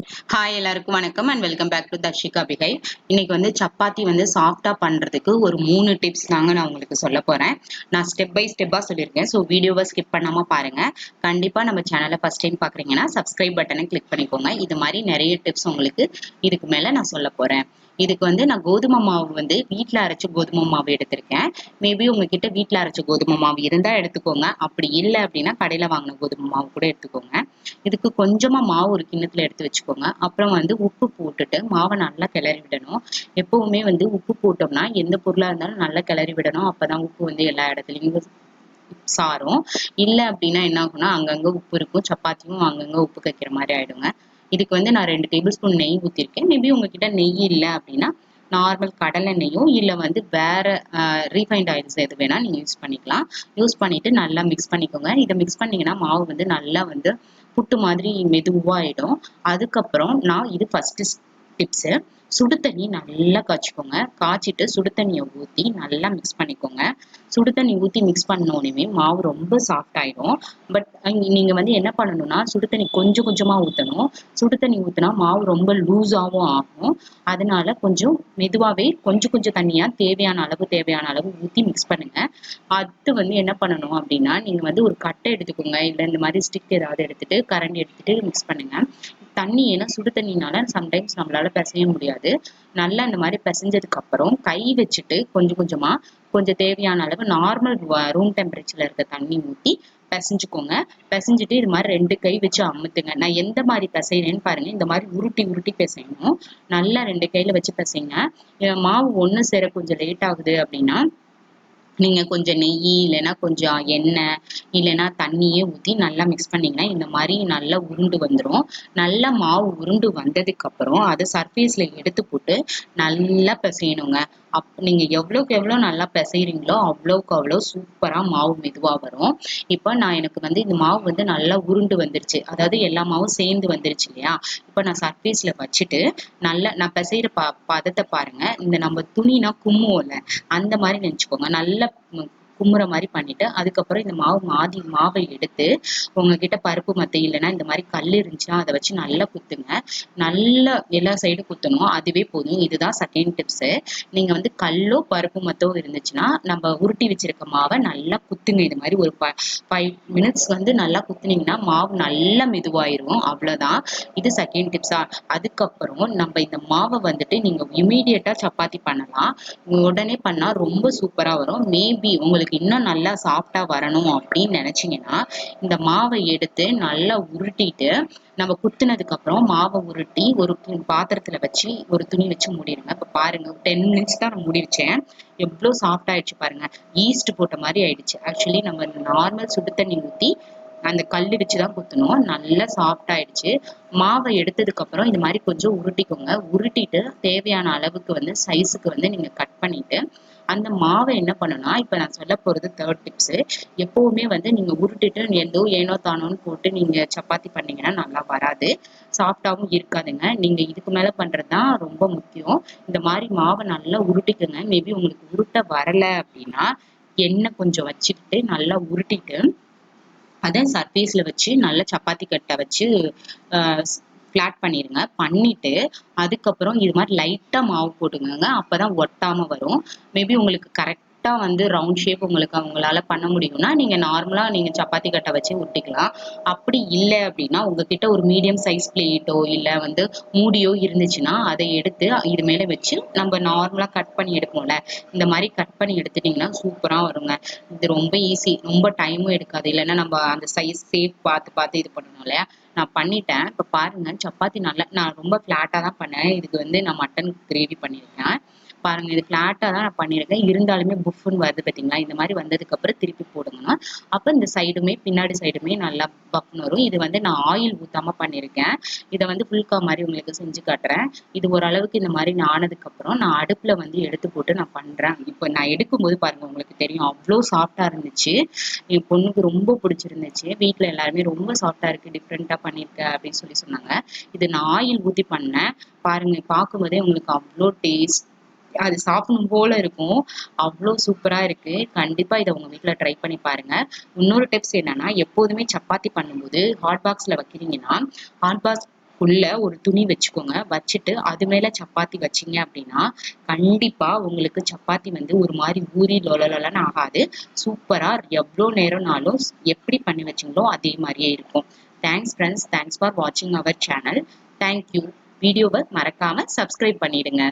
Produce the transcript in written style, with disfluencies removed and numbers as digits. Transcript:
Hi எல்லாருக்கும் வணக்கம் and welcome back to Darshika பிகை. இன்னைக்கு வந்து சப்பாத்தி வந்து சாஃப்டா பண்றதுக்கு ஒரு 3 டிப்ஸ் தாங்க நான் உங்களுக்கு சொல்ல போறேன். நான் ஸ்டெப் பை ஸ்டெப்பா சொல்லியிருக்கேன். ஸோ வீடியோவை ஸ்கிப் பண்ணாம பாருங்க. கண்டிப்பா நம்ம சேனலை ஃபர்ஸ்ட் டைம் பாக்குறீங்கன்னா சப்ஸ்கிரைப் பட்டனை கிளிக் பண்ணிக்கோங்க. இது மாதிரி நிறைய டிப்ஸ் உங்களுக்கு இதுக்கு மேல நான் சொல்ல போறேன். இதுக்கு வந்து நான் கோதுமை மாவு வந்து வீட்டில் அரைச்ச கோதுமை மாவு எடுத்திருக்கேன். மேபி உங்ககிட்ட வீட்டில் அரைச்ச கோதுமை மாவு இருந்தா எடுத்துக்கோங்க. அப்படி இல்லை அப்படின்னா கடையில வாங்கின கோதுமை மாவு கூட எடுத்துக்கோங்க. இதுக்கு கொஞ்சமா மாவு ஒரு கிண்ணத்துல எடுத்து வச்சுக்கோங்க. அப்புறம் வந்து உப்பு போட்டுட்டு மாவை நல்லா கிளறி விடணும். எப்பவுமே வந்து உப்பு போட்டோம்னா எந்த பொருளா இருந்தாலும் நல்லா கிளறி விடணும். அப்பதான் உப்பு வந்து எல்லா இடத்துலயும் சாரும். இல்லை அப்படின்னா என்ன ஆகும்னா அங்கங்க உப்பு இருக்கும், சப்பாத்தியும் அங்கங்க உப்பு கைக்கிற மாதிரி ஆயிடுங்க. இதுக்கு வந்து நான் 2 டேபிள் ஸ்பூன் நெய் ஊற்றிருக்கேன். மேபி உங்ககிட்ட நெய் இல்லை அப்படின்னா நார்மல் கடலை நெய்யும் இல்லை வந்து வேற ரீஃபைண்ட் ஆயில்ஸ் எது வேணா நீங்க யூஸ் பண்ணிக்கலாம். யூஸ் பண்ணிட்டு நல்லா மிக்ஸ் பண்ணிக்கோங்க. இதை மிக்ஸ் பண்ணீங்கன்னா மாவு வந்து நல்லா வந்து புட்டு மாதிரி மெதுவாயிடும். அதுக்கப்புறம் நான் இது ஃபர்ஸ்ட் டிப்ஸ், சுடு தண்ணி நல்லா காய்ச்சிக்கோங்க. காய்ச்சிட்டு சுடு தண்ணியை ஊற்றி நல்லா மிக்ஸ் பண்ணிக்கோங்க. சுடு தண்ணி ஊற்றி மிக்ஸ் பண்ணோடனே மாவு ரொம்ப சாஃப்ட் ஆயிடும். பட் நீங்க வந்து என்ன பண்ணணும்னா சுடு தண்ணி கொஞ்சம் கொஞ்சமா ஊற்றணும். சுடு தண்ணி ஊற்றினா மாவு ரொம்ப லூஸாகவும் ஆகும். அதனால கொஞ்சம் மெதுவாகவே கொஞ்சம் கொஞ்சம் தண்ணியா தேவையான அளவு ஊற்றி மிக்ஸ் பண்ணுங்க. அது வந்து என்ன பண்ணணும் அப்படின்னா நீங்க வந்து ஒரு கட்டை எடுத்துக்கோங்க, இல்லை இந்த மாதிரி ஸ்டிக் ஏதாவது எடுத்துட்டு கரண்டி எடுத்துட்டு மிக்ஸ் பண்ணுங்க. தண்ணி ஏன்னா சுடு தண்ணினால சம்டைம்ஸ் நம்மளால பிசைய முடியாது. நல்லா இந்த மாதிரி பிசைஞ்சதுக்கு அப்புறம் கை வச்சுட்டு கொஞ்சம் கொஞ்சமா கொஞ்சம் தேவையான அளவு நார்மல் ரூம் டெம்பரேச்சர்ல இருக்க தண்ணி ஊற்றி பிசைஞ்சுக்கோங்க. பிசைஞ்சிட்டு இது மாதிரி 2 கை வச்சு அமுத்துங்க. நான் எந்த மாதிரி பிசைறேன்னு பாருங்க. இந்த மாதிரி உருட்டி உருட்டி பிசையணும். நல்லா 2 கையில வச்சு பிசைங்க. மாவு ஒண்ணு சேர கொஞ்சம் லேட் ஆகுது அப்படின்னா நீங்க கொஞ்சம் நெய் இல்லைன்னா கொஞ்சம் எண்ணெய் இல்லைன்னா தண்ணியே ஊற்றி நல்லா மிக்ஸ் பண்ணீங்கன்னா இந்த மாதிரி நல்லா உருண்டு வந்துடும். நல்லா மாவு உருண்டு வந்ததுக்கு அப்புறம் அதை சர்ஃபேஸ்ல எடுத்து போட்டு நல்லா பிசையணுங்க. நீங்க எவ்வளவுக்கு எவ்வளவு நல்லா பிசைறீங்களோ அவ்வளவுக்கு அவ்வளவு சூப்பரா மாவு மெதுவா வரும். இப்போ நான் எனக்கு வந்து இந்த மாவு வந்து நல்லா உருண்டு வந்துருச்சு, அதாவது எல்லா மாவும் சேர்ந்து வந்துருச்சு இல்லையா. இப்போ நான் சர்ஃபேஸ்ல வச்சுட்டு நல்லா நான் பிசைற பதத்தை பாருங்க. இந்த நம்ம துணினா கும்முவோம்ல அந்த மாதிரி நினைச்சுக்கோங்க. நல்லா கும்புற மாதிரி பண்ணிட்டு அதுக்கப்புறம் இந்த மாவை எடுத்து உங்ககிட்ட பருப்பு மத்தை இல்லைன்னா இந்த மாதிரி கல் இருந்துச்சுன்னா அதை வச்சு நல்லா குத்துங்க. நல்லா எல்லா சைடும் குத்தணும். அதுவே போதும். இதுதான் செகண்ட் டிப்ஸ். நீங்க வந்து கல்லோ பருப்பு மத்தோ இருந்துச்சுன்னா நம்ம உருட்டி வச்சிருக்க மாவை நல்லா குத்துங்க. இது மாதிரி ஒரு 5 மினிட்ஸ் வந்து நல்லா குத்துனீங்கன்னா மாவு நல்லா மெதுவாயிரும். அவ்வளவுதான். இது செகண்ட் டிப்ஸா. அதுக்கப்புறம் நம்ம இந்த மாவை வந்துட்டு நீங்க இமீடியட்டா சப்பாத்தி பண்ணலாம். உடனே பண்ணா ரொம்ப சூப்பரா வரும். மேபி உங்களுக்கு இன்னும் நல்லா சாஃப்டா வரணும் அப்படின்னு நினைச்சீங்கன்னா இந்த மாவை எடுத்து நல்லா உருட்டிட்டு நம்ம குத்துனதுக்கு அப்புறம் மாவை உருட்டி ஒரு பாத்திரத்துல வச்சு ஒரு துணி வச்சு மூடிடுங்க. இப்ப பாருங்க 10 மினிட்ஸ் தான் நான் மூடிருச்சேன். எவ்வளவு சாஃப்ட் ஆயிடுச்சு பாருங்க. ஈஸ்ட் போட்ட மாதிரி ஆயிடுச்சு. ஆக்சுவலி நம்ம நார்மல் சுடு தண்ணி ஊத்தி அந்த கல்லு வச்சுதான் குத்தணும். நல்லா சாஃப்ட் ஆயிடுச்சு. மாவை எடுத்ததுக்கு அப்புறம் இந்த மாதிரி கொஞ்சம் உருட்டிக்கோங்க. உருட்டிட்டு தேவையான அளவுக்கு வந்து சைஸுக்கு வந்து நீங்க கட் பண்ணிட்டு அந்த மாவை என்ன பண்ணணும்னா இப்ப நான் சொல்ல போறது தேர்ட் டிப்ஸ். எப்பவுமே வந்து நீங்க உருட்டிட்டு ஏனோ தானோன்னு போட்டு நீங்க சப்பாத்தி பண்ணீங்கன்னா நல்லா வராது, சாஃப்டாவும் இருக்காதுங்க. நீங்க இதுக்கு மேல பண்றதுதான் ரொம்ப முக்கியம். இந்த மாதிரி மாவை நல்லா உருட்டிக்குங்க. மேபி உங்களுக்கு உருட்ட வரல அப்படின்னா எண்ணெய் கொஞ்சம் வச்சுக்கிட்டு நல்லா உருட்டிட்டு அதை சர்ஃபேஸ்ல வச்சு நல்ல சப்பாத்தி கட்டை வச்சு ஃபிளாட் பண்ணிருங்க. பண்ணிட்டு அதுக்கப்புறம் இது மாதிரி லைட்டா மாவு போட்டுக்கோங்க. அப்பதான் ஒட்டாம வரும். மேபி உங்களுக்கு கரெக்டா வந்து ரவுண்ட் ஷேப் உங்களுக்கு அவங்களால பண்ண முடியும்னா நீங்க நார்மலா நீங்க சப்பாத்தி கட்டை வச்சு ஒட்டிக்கலாம். அப்படி இல்லை அப்படின்னா உங்ககிட்ட ஒரு மீடியம் சைஸ் பிளேட்டோ இல்ல வந்து மூடியோ இருந்துச்சுன்னா அதை எடுத்து இது மேல வச்சு நம்ம நார்மலா கட் பண்ணி எடுப்போம்ல இந்த மாதிரி கட் பண்ணி எடுத்துட்டீங்கன்னா சூப்பரா வருங்க. இது ரொம்ப ஈஸி, ரொம்ப டைமும் எடுக்காது. இல்லைன்னா நம்ம அந்த சைஸ் ஷேப் பார்த்து பார்த்து இது பண்ணணும் இல்லையா. நான் பண்ணிட்டேன். இப்ப பாருங்க சப்பாத்தி நல்லா நான் ரொம்ப ஃபிளாட்டா தான் பண்ணேன். இதுக்கு வந்து நான் மட்டன் கிரேவி பண்ணியிருக்கேன். பாருங்க இது ஃபிளாட்டா தான் நான் பண்ணியிருக்கேன். இருந்தாலுமே புஃப்னு வருது பார்த்தீங்களா. இந்த மாதிரி வந்ததுக்கு அப்புறம் திருப்பி போடுங்கன்னா அப்ப இந்த சைடுமே பின்னாடி சைடுமே நல்லா பஃப்னு வரும். இது வந்து நான் ஆயில் ஊத்தாம பண்ணியிருக்கேன். இதை வந்து ஃபுல்கா மாதிரி உங்களுக்கு செஞ்சு காட்டுறேன். இது ஓரளவுக்கு இந்த மாதிரி ஆனதுக்கு அப்புறம் நான் அடுப்புல வந்து எடுத்து போட்டு நான் பண்றேன். இப்போ நான் எடுக்கும்போது பாருங்க உங்களுக்கு தெரியும் அவ்வளோ சாஃப்டா இருந்துச்சு. என் பொண்ணுக்கு ரொம்ப பிடிச்சிருந்துச்சு. வீட்டுல எல்லாருமே ரொம்ப சாஃப்டா இருக்கு, டிஃப்ரெண்டா பண்ணிருக்க அப்படின்னு சொல்லி சொன்னாங்க. இது நான் ஆயில் ஊத்தி பண்ணேன். பாருங்க பார்க்கும்போதே உங்களுக்கு அவ்வளோ டேஸ்ட், அது சாப்பிடணும் போல இருக்கும். அவ்வளோ சூப்பரா இருக்கு. கண்டிப்பா இதை உங்க வீட்டுல ட்ரை பண்ணி பாருங்க. இன்னொரு டிப்ஸ் என்னன்னா எப்போதுமே சப்பாத்தி பண்ணும்போது ஹாட் பாக்ஸ்ல வைக்கிறீங்கன்னா ஹாட் பாக்ஸ் உள்ள ஒரு துணி வச்சுக்கோங்க. வச்சுட்டு அது மேல சப்பாத்தி வச்சீங்க அப்படின்னா கண்டிப்பா உங்களுக்கு சப்பாத்தி வந்து ஒரு மாதிரி ஊறி லொலலொலன்னு ஆகாது. சூப்பரா எவ்வளோ நேரம்னாலும் எப்படி பண்ணி வச்சீங்களோ அதே மாதிரியே இருக்கும். Thanks friends. தேங்க்ஸ் ஃபார் வாட்சிங் அவர் சேனல். தேங்க்யூ. வீடியோவை மறக்காம சப்ஸ்கிரைப் பண்ணிடுங்க.